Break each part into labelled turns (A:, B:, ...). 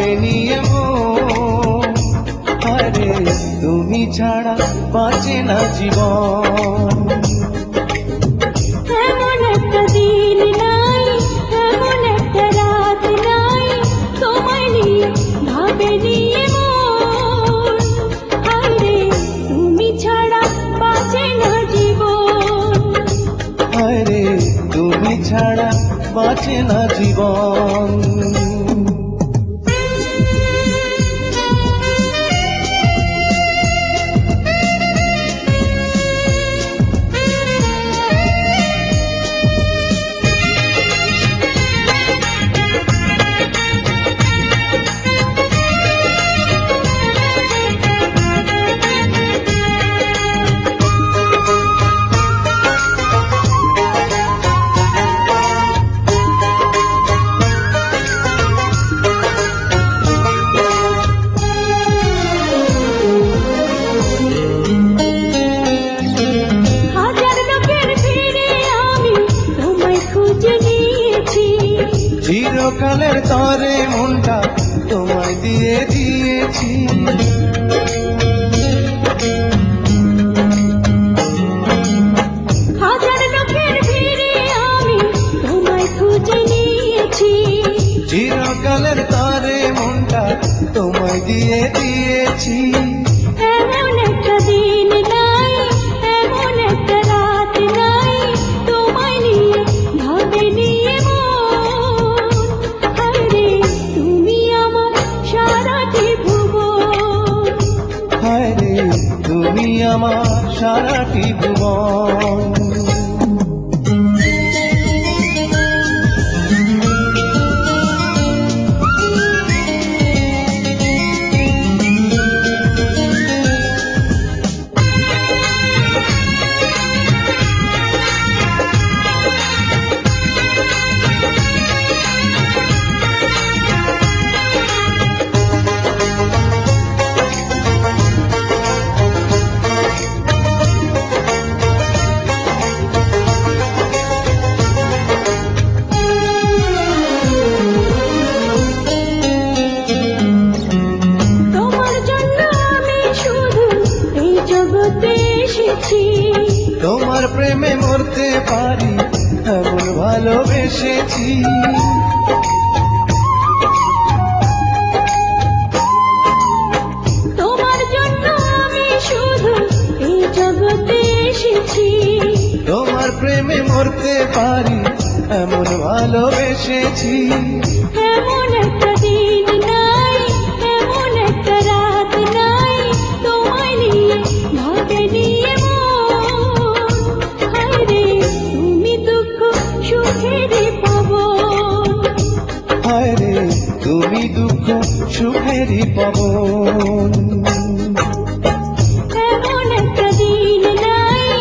A: ভাবে নিয়ে মন। আরে তুমি ছাড়া বাঁচে না জীবন।
B: এমন একটা দিন নাই, এমন একটা রাত নাই, তোমায় নিয়ে ভাবে নিয়ে মন। আরে তুমি ছাড়া বাঁচে না জীবন।
A: আরে তুমি ছাড়া বাঁচে না জীবন। চিরকালের তরে মনটা তোমায় দিয়ে দিয়েছি।
B: হাজার লোকের ভিড়ে আমি তোমায় খুঁজে নিয়েছি।
A: চিরকালের তরে মনটা তোমায় দিয়ে দিয়েছি।
B: এমন একটা দিন নাই, এমন একটা রাত নাই, তোমায় নিয়ে ভাবে নিয়ে মন। আরে তুমি আমার সারাটি ভুবন।
A: আরে তুমি আমার সারাটি ভুবন। তোমার প্রেমে মরতে পারি এমন ভালোবেসেছি।
B: তোমার জন্য আমি শুধু এই জগতে এসেছি।
A: তোমার প্রেমে মরতে পারি এমন ভালোবেসেছি।
B: এমন একটা দিন নাই, এমন একটা রাত নাই, তোমায় নিয়ে ভাবে নিয়ে মন। আরে তুমি দুঃখ সুখেরই পাবন।
A: আরে তুমি দুঃখ সুখেরই পাবন।
B: এমন একটা দিন নাই,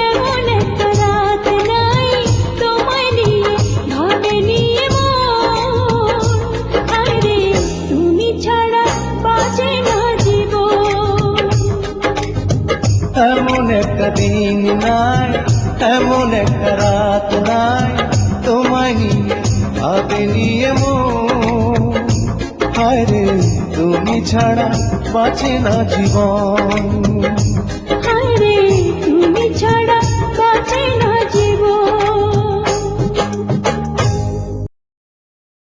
B: এমন একটা রাত নাই, তোমায় নিয়ে ভাবে নিয়ে মন। আরে তুমি ছাড়া বাঁচে না জীবন।
A: এমন একটা দিন নাই, এমন একটা রাত নাই, তোমায় নিয়ে ভাবে নিয়ে মন। আরে তুমি ছাড়া বাঁচে না জীবন।